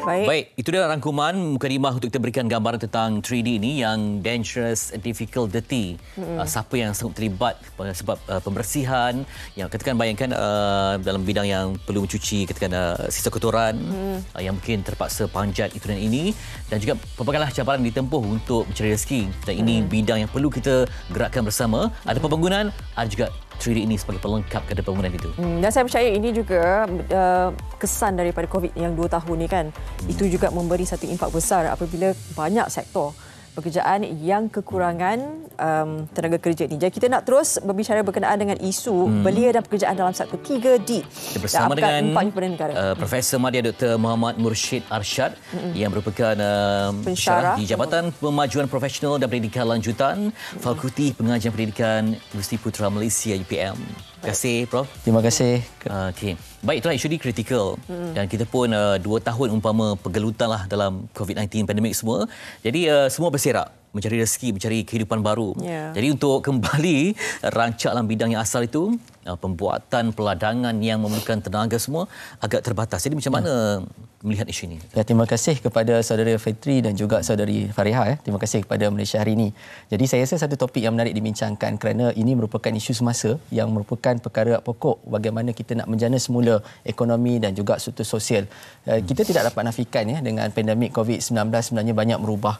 Baik, itu dia rangkuman mukadimah untuk kita berikan gambaran tentang 3D ini yang dangerous, difficult, dirty. Siapa yang sanggup terlibat sebab pembersihan, yang katakan bayangkan dalam bidang yang perlu mencuci katakan sisa kotoran yang mungkin terpaksa panjat itu dan ini, dan juga pelbagai cabaran ditempuh untuk mencari rezeki. Dan ini bidang yang perlu kita gerakkan bersama. Ada pembangunan, ada juga 3D ini sebagai pelengkap kepada pembangunan itu. Dan saya percaya ini juga kesan daripada COVID yang 2 tahun ni kan. Itu juga memberi satu impak besar apabila banyak sektor pekerjaan yang kekurangan tenaga kerja ini. Jadi kita nak terus berbicara berkenaan dengan isu belia dan pekerjaan dalam sektor 3D. Bersama dengan Profesor Madya Dr. Muhammad Mursyid Arsyad yang merupakan pensyarah di Jabatan Pemajuan Profesional dan Pendidikan Lanjutan Fakulti Pengajian Pendidikan Universiti Putra Malaysia UPM. Terima kasih, Prof. Terima kasih. Okey. Baik, itulah isu ini kritikal. Dan kita pun 2 tahun umpama pergelutan lah dalam COVID-19 pandemik semua. Jadi semua berserak mencari rezeki, mencari kehidupan baru. Jadi untuk kembali rancak dalam bidang yang asal itu, pembuatan peladangan yang memerlukan tenaga semua agak terbatas. Jadi macam mana melihat isu ini? Ya, terima kasih kepada saudara Fitri dan juga saudari Fariha. Terima kasih kepada Malaysia Hari Ini. Jadi saya rasa satu topik yang menarik dibincangkan kerana ini merupakan isu semasa yang merupakan perkara pokok bagaimana kita nak menjana semula ekonomi dan juga struktur sosial. Kita tidak dapat nafikan dengan pandemik COVID-19 sebenarnya banyak merubah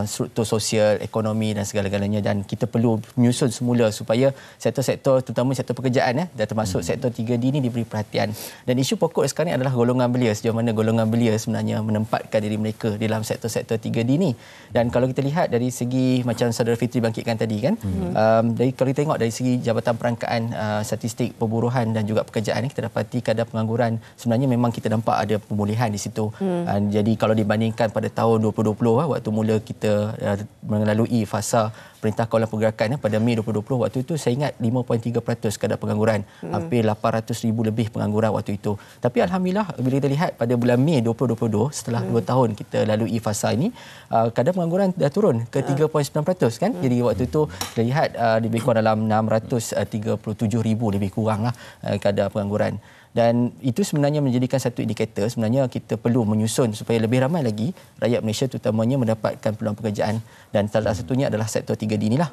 struktur sosial, ekonomi dan segala-galanya, dan kita perlu menyusun semula supaya sektor-sektor terutama sektor pekerjaan dan termasuk sektor 3D ini diberi perhatian. Dan isu pokok sekarang adalah golongan belia, sejauh mana golongan belia sebenarnya menempatkan diri mereka di dalam sektor-sektor 3D ini. Dan kalau kita lihat dari segi macam saudara Fitri bangkitkan tadi kan, dari kalau kita tengok dari segi Jabatan Perangkaan Statistik Pemburuan dan juga Pekerjaan, kita dapati kadar pengangguran sebenarnya memang kita nampak ada pemulihan di situ. Jadi kalau dibandingkan pada tahun 2020 waktu mula kita melalui fasa Perintah Kawalan Pergerakan pada Mei 2020, waktu itu saya ingat 5.3% kadar pengangguran. Hampir 800,000 lebih pengangguran waktu itu. Tapi alhamdulillah bila kita lihat pada bulan Mei 2022, setelah 2 tahun kita lalui fasa ini, kadar pengangguran dah turun ke 3.9% kan. Jadi waktu itu kita lihat lebih kurang dalam 637,000 lebih kuranglah kadar pengangguran. Dan itu sebenarnya menjadikan satu indikator sebenarnya kita perlu menyusun supaya lebih ramai lagi rakyat Malaysia terutamanya mendapatkan peluang pekerjaan, dan salah satunya adalah sektor 3D inilah.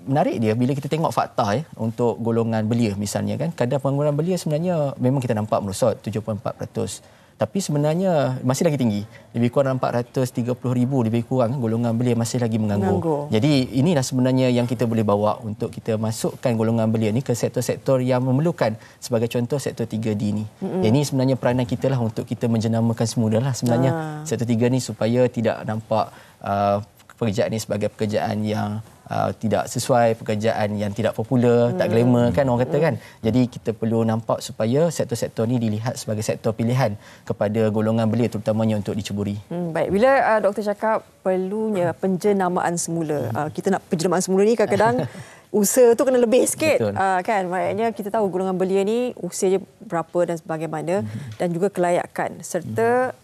Menarik dia bila kita tengok fakta untuk golongan belia misalnya kan, kadar pengangguran belia sebenarnya memang kita nampak merosot 7.4%. Tapi sebenarnya masih lagi tinggi. Lebih kurang 430,000 lebih kurang golongan belia masih lagi menganggur. Jadi inilah sebenarnya yang kita boleh bawa untuk kita masukkan golongan belia ni ke sektor-sektor yang memerlukan, sebagai contoh sektor 3D ni. Ini sebenarnya peranan kita lah untuk kita menjenamakan semula lah sebenarnya sektor 3 ni supaya tidak nampak pekerjaan ini sebagai pekerjaan yang tidak sesuai, pekerjaan yang tidak popular, tak glamour kan orang kata kan. Jadi kita perlu nampak supaya sektor-sektor ni dilihat sebagai sektor pilihan kepada golongan belia terutamanya untuk diceburi. Baik, bila doktor cakap perlunya penjenamaan semula, kita nak penjenamaan semula ni kadang-kadang usaha tu kena lebih sikit kan. Maknanya kita tahu golongan belia ni usianya berapa dan sebagaimana, dan juga kelayakan serta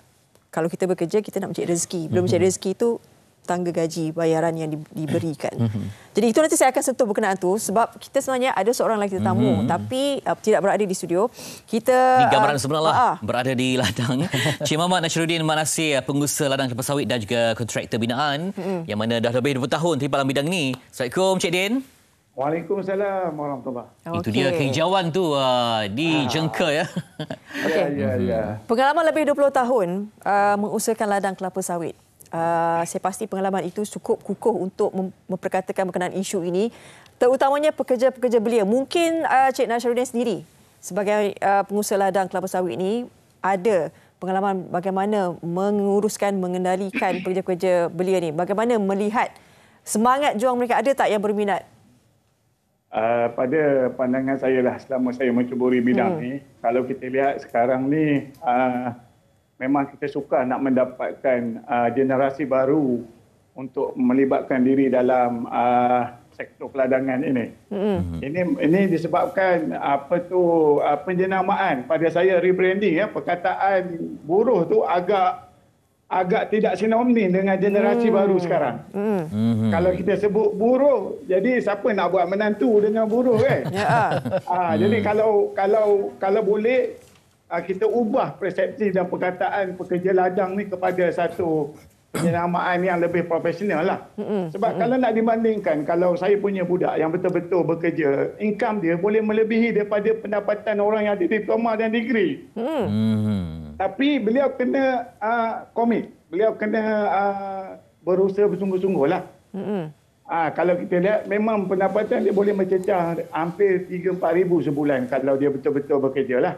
kalau kita bekerja kita nak mencari rezeki. Belum mencari rezeki itu tangga gaji, bayaran yang diberikan. Jadi itu nanti saya akan sentuh berkenaan tu sebab kita sebenarnya ada seorang lagi tetamu tapi tidak berada di studio. Kita di gambaran sebenarnya berada di ladang. Cik Muhammad Nasruddin Mat Nasir, pengusaha ladang kelapa sawit dan juga kontraktor binaan yang mana dah lebih 20 tahun terlibat dalam bidang ni. Assalamualaikum Cik Din. Waalaikumsalam warahmatullahi. Itu dia kehijauan tu di Jengka ya. Ya. Pengalaman lebih 20 tahun mengusahakan ladang kelapa sawit. Saya pasti pengalaman itu cukup kukuh untuk memperkatakan berkenaan isu ini, terutamanya pekerja-pekerja belia. Mungkin Cik Nasruddin sendiri sebagai pengusaha ladang kelapa sawit ini ada pengalaman bagaimana menguruskan, mengendalikan pekerja-pekerja belia ni. Bagaimana melihat semangat juang mereka, ada tak yang berminat? Pada pandangan saya lah selama saya menceburi bidang ni, kalau kita lihat sekarang ni memang kita suka nak mendapatkan generasi baru untuk melibatkan diri dalam sektor peladangan ini. Ini disebabkan penjenamaan, pada saya rebranding perkataan buruh tu agak tidak sinonim dengan generasi baru sekarang. Kalau kita sebut buruh, jadi siapa nak buat menantu dengan buruh kan? Jadi kalau boleh kita ubah persepsi dan perkataan pekerja ladang ni kepada satu penyenamaan yang lebih profesional lah. Sebab kalau nak dibandingkan, kalau saya punya budak yang betul-betul bekerja, income dia boleh melebihi daripada pendapatan orang yang ada diploma dan degree. Tapi beliau kena komit. Beliau kena berusaha bersungguh-sungguh lah. Kalau kita lihat, memang pendapatan dia boleh mencecah hampir 3-4 ribu sebulan kalau dia betul-betul bekerja lah.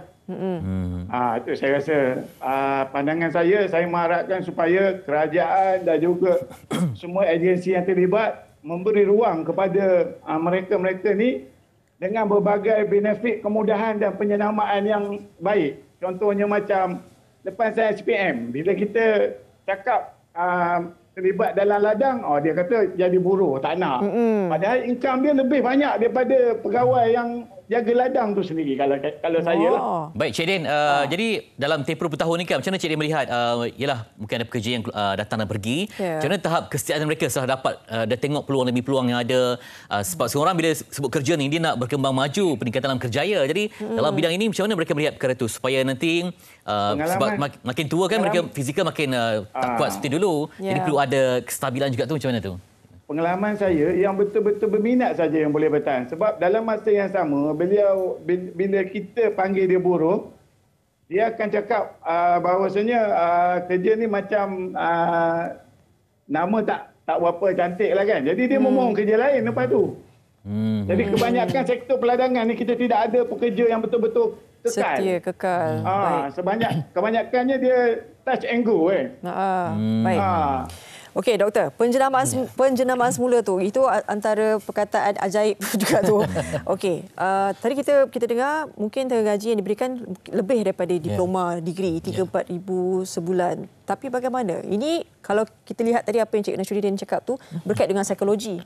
Itu saya rasa pandangan saya mengharapkan supaya kerajaan dan juga semua agensi yang terlibat memberi ruang kepada mereka-mereka ni dengan berbagai benefit, kemudahan dan penyenamaan yang baik. Contohnya macam lepas saya SPM, bila kita cakap terlibat dalam ladang, dia kata jadi buruh, tak nak. Padahal income dia lebih banyak daripada pegawai yang jaga ladang tu sendiri kalau saya lah. Baik, Cik Din. Jadi dalam tempoh bertahun ni kan, macam mana Cik Din melihat, yalah, mungkin ada pekerja yang datang dan pergi. Macam mana tahap kesetiaan mereka setelah dapat, dah tengok peluang demi peluang yang ada. Sebab seorang bila sebut kerja ni, dia nak berkembang maju, peningkatan dalam kerjaya. Jadi dalam bidang ini, macam mana mereka melihat perkara itu? Supaya nanti, sebab makin tua kan, mereka fizikal makin tak kuat seperti dulu. Jadi perlu ada kestabilan juga tu, macam mana tu? Pengalaman saya, yang betul-betul berminat saja yang boleh bertahan. Sebab dalam masa yang sama, bila kita panggil dia buruh, dia akan cakap bahawasanya kerja ni macam nama tak berapa cantik lah kan. Jadi dia memohon kerja lain lepas tu. Jadi kebanyakan sektor peladangan ni kita tidak ada pekerja yang betul-betul kekal. Setia, kekal. Kebanyakannya dia touch and go. Baik. Okey, doktor, penjenamaan semula tu, itu antara perkataan ajaib juga tu. Okey, tadi kita dengar mungkin tenaga gaji yang diberikan lebih daripada diploma, degree, 3-4 ribu sebulan. Tapi bagaimana? Ini kalau kita lihat tadi apa yang Cik Nasruddin cakap tu berkait dengan psikologi.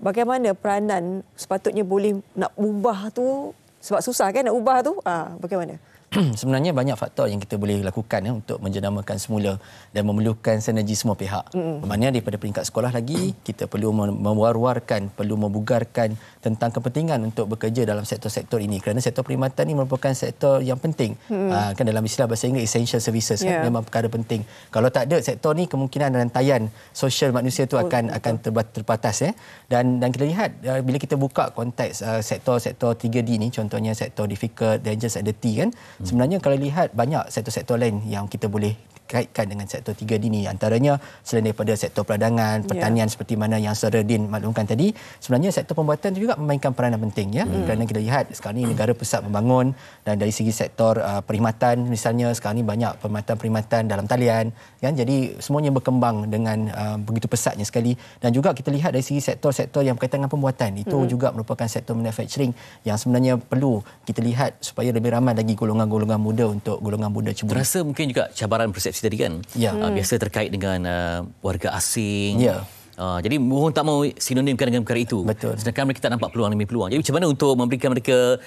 Bagaimana peranan sepatutnya boleh nak ubah tu, sebab susah kan nak ubah tu? Bagaimana? Sebenarnya banyak faktor yang kita boleh lakukan untuk menjenamakan semula dan memerlukan sinergi semua pihak. Bermakna daripada peringkat sekolah lagi, kita perlu mewar-warkan, perlu membugarkan tentang kepentingan untuk bekerja dalam sektor-sektor ini. Kerana sektor perkhidmatan ini merupakan sektor yang penting. Kan dalam istilah bahasa Inggeris, essential services, memang perkara penting. Kalau tak ada sektor ni, kemungkinan rantaian sosial manusia itu akan terbatas. Dan kita lihat, bila kita buka konteks sektor-sektor 3D ni, contohnya sektor difficult, dangerous and dirty kan, sebenarnya kalau lihat banyak sektor-sektor lain yang kita boleh kaitkan dengan sektor 3D ni, antaranya selain daripada sektor peladangan, pertanian seperti mana yang Saudara Din maklumkan tadi, sebenarnya sektor pembuatan juga memainkan peranan penting kerana kita lihat sekarang ni negara pesat membangun, dan dari segi sektor perkhidmatan misalnya sekarang ni banyak perkhidmatan dalam talian kan, jadi semuanya berkembang dengan begitu pesatnya sekali. Dan juga kita lihat dari segi sektor-sektor yang berkaitan dengan pembuatan, itu juga merupakan sektor manufacturing yang sebenarnya perlu kita lihat supaya lebih ramai lagi golongan-golongan muda untuk golongan muda ceburi. Terasa mungkin juga cabaran persepsi tadi kan, biasa terkait dengan warga asing. Jadi mohon tak mau sinonimkan dengan perkara itu. Betul. Sedangkan mereka tak nampak peluang demi peluang. Jadi macam mana untuk memberikan mereka,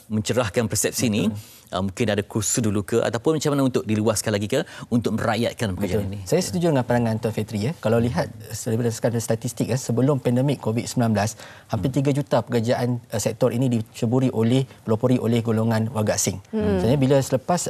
mencerahkan persepsi ini? Mungkin ada kursus dulu ke, ataupun macam mana untuk diluaskan lagi ke untuk merakyatkan pekerjaan ini? Saya setuju dengan pandangan Tuan Fetri. Kalau lihat berdasarkan statistik, sebelum pandemik COVID-19, hampir 3 juta pekerjaan sektor ini pelopori oleh golongan warga asing. Sebenarnya bila selepas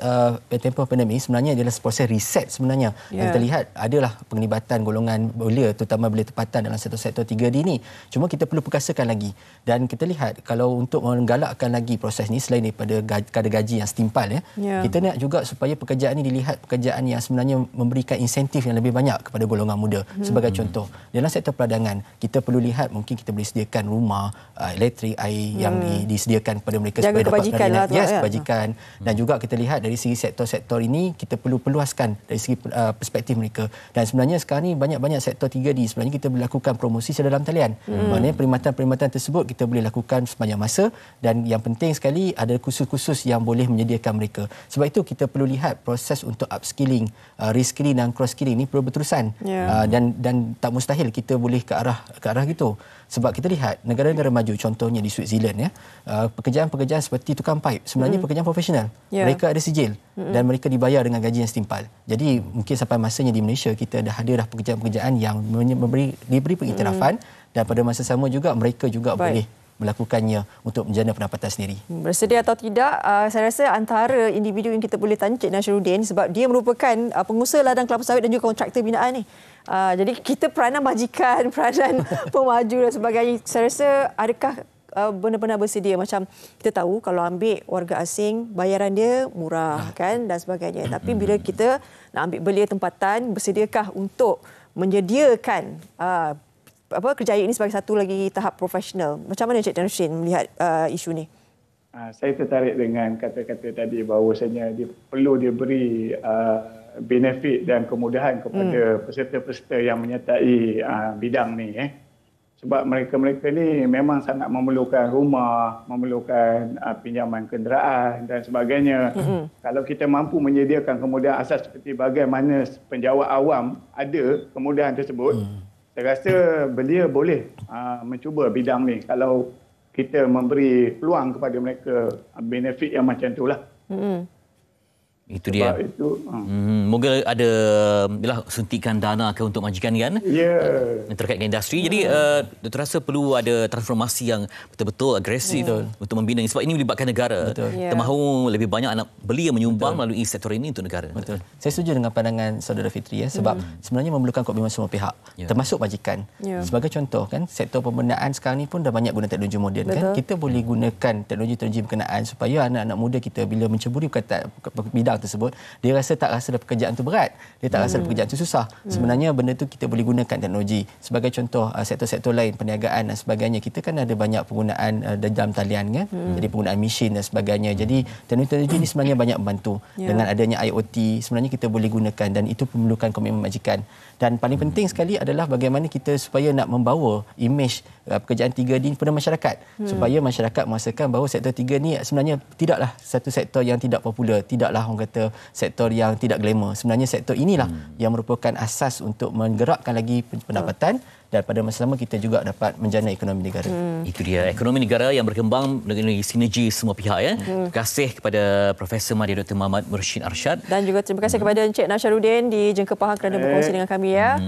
tempoh pandemik, sebenarnya adalah proses reset sebenarnya. Yang kita lihat adalah penglibatan golongan belia, terutama belia tempatan dalam sektor-sektor 3D ini. Cuma kita perlu perkasakan lagi. Dan kita lihat kalau untuk menggalakkan lagi proses ini, selain daripada kadar gaji yang setimpal, kita nak juga supaya pekerjaan ini dilihat pekerjaan yang sebenarnya memberikan insentif yang lebih banyak kepada golongan muda. Sebagai contoh, dalam sektor peladangan, kita perlu lihat mungkin kita boleh sediakan rumah, elektrik, air yang disediakan kepada mereka jaga supaya kebajikan dapat kebajikan. Dan juga kita lihat dari segi sektor-sektor ini, kita perlu peluaskan dari segi perspektif mereka. Dan sebenarnya sekarang ni banyak-banyak sektor 3D sebenarnya kita boleh lakukan promosi secara dalam talian. Maknanya perkhidmatan-perkhidmatan tersebut kita boleh lakukan sepanjang masa, dan yang penting sekali ada kursus-kursus yang boleh menyediakan mereka. Sebab itu kita perlu lihat proses untuk upskilling, reskilling dan cross-skilling ini perlu berterusan. Dan tak mustahil kita boleh ke arah gitu. Sebab kita lihat negara-negara maju, contohnya di Switzerland, pekerjaan-pekerjaan seperti tukang pipe sebenarnya pekerjaan profesional. Mereka ada sijil dan mereka dibayar dengan gaji yang setimpal. Jadi mungkin sampai masanya di Malaysia kita dah ada pekerjaan-pekerjaan yang diberi pengiktirafan, dan pada masa sama juga mereka juga boleh melakukannya untuk menjana pendapatan sendiri. Bersedia atau tidak, saya rasa antara individu yang kita boleh tanya Cik Nasruddin sebab dia merupakan pengusaha ladang kelapa sawit dan juga kontraktor binaan ni. Jadi kita peranan majikan, peranan pemaju dan sebagainya. Saya rasa adakah benar-benar bersedia? Macam kita tahu kalau ambil warga asing bayaran dia murah kan dan sebagainya. Tapi bila kita nak ambil belia tempatan, bersediakah untuk menyediakan kerjaya ini sebagai satu lagi tahap profesional? Macam mana Cik Nasruddin melihat isu ni? Saya tertarik dengan kata-kata tadi bahawasanya perlu diberi benefit dan kemudahan kepada peserta-peserta yang menyertai bidang ni. Sebab mereka-mereka ni memang sangat memerlukan rumah, memerlukan pinjaman kenderaan dan sebagainya. Kalau kita mampu menyediakan kemudahan asas seperti bagaimana penjawat awam ada kemudahan tersebut, saya rasa belia boleh mencuba bidang ni kalau kita memberi peluang kepada mereka benefit yang macam itulah. Itu dia. Moga ada suntikan dana untuk majikan kan? Terkait dengan industri. Jadi Dr. rasa perlu ada transformasi yang betul-betul agresif untuk membina ini sebab ini melibatkan negara. Kita mahu lebih banyak anak belia menyumbang melalui sektor ini untuk negara. Betul. Saya setuju dengan pandangan Saudara Fitri sebab sebenarnya memerlukan komitmen semua pihak termasuk majikan. Sebagai contoh kan sektor pembinaan sekarang ni pun dah banyak guna teknologi moden kan. Kita boleh gunakan teknologi-teknologi berkenaan supaya anak-anak muda kita bila menceburi bidang tersebut, dia tak rasa pekerjaan itu berat, dia tak rasa pekerjaan itu susah. Sebenarnya benda tu kita boleh gunakan teknologi. Sebagai contoh sektor-sektor lain, perniagaan dan sebagainya, kita kan ada banyak penggunaan dalam talian kan. Jadi penggunaan mesin dan sebagainya. Jadi teknologi ini sebenarnya banyak membantu. Dengan adanya IoT, sebenarnya kita boleh gunakan dan itu memerlukan komitmen majikan. Dan paling penting sekali adalah bagaimana kita supaya nak membawa imej pekerjaan 3D kepada masyarakat. Supaya masyarakat merasakan bahawa sektor 3 ni sebenarnya tidaklah satu sektor yang tidak popular, tidaklah orang kata sektor yang tidak glamour. Sebenarnya sektor inilah yang merupakan asas untuk menggerakkan lagi pendapatan dan pada masa sama kita juga dapat menjana ekonomi negara. Itu dia, ekonomi negara yang berkembang dengan sinergi semua pihak ya. Terima kasih kepada Profesor Madya Dr. Muhammad Mursyid Arsyad dan juga terima kasih kepada Encik Nasruddin di Jengka Pahang kerana berkongsi dengan kami ya.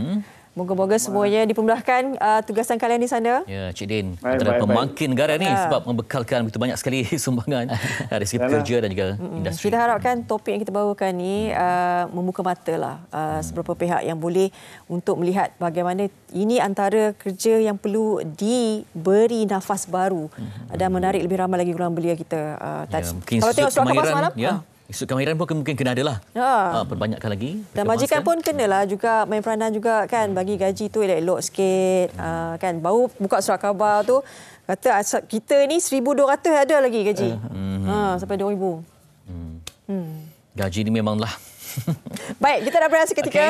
Moga-moga semuanya dipermudahkan tugasan kalian di sana. Ya, Cik Din, antara pemangkin negara ni sebab membekalkan begitu banyak sekali sumbangan dari segi pekerja dan juga industri. Kita harapkan topik yang kita bawakan ni membuka matalah beberapa pihak yang boleh untuk melihat bagaimana ini antara kerja yang perlu diberi nafas baru dan menarik lebih ramai lagi golongan belia kita. Kalau tengok surat khabar semalam, isu kemahiran pun mungkin kena adalah. Perbanyakkan lagi. Dan majikan pun kenalah juga main peranan juga kan, bagi gaji tu elok sikit kan. Baru buka surat khabar tu kata kita ni 1,200 ada lagi gaji. Sampai 2,000. Gaji ni memanglah. Baik, kita dah berehat seketika.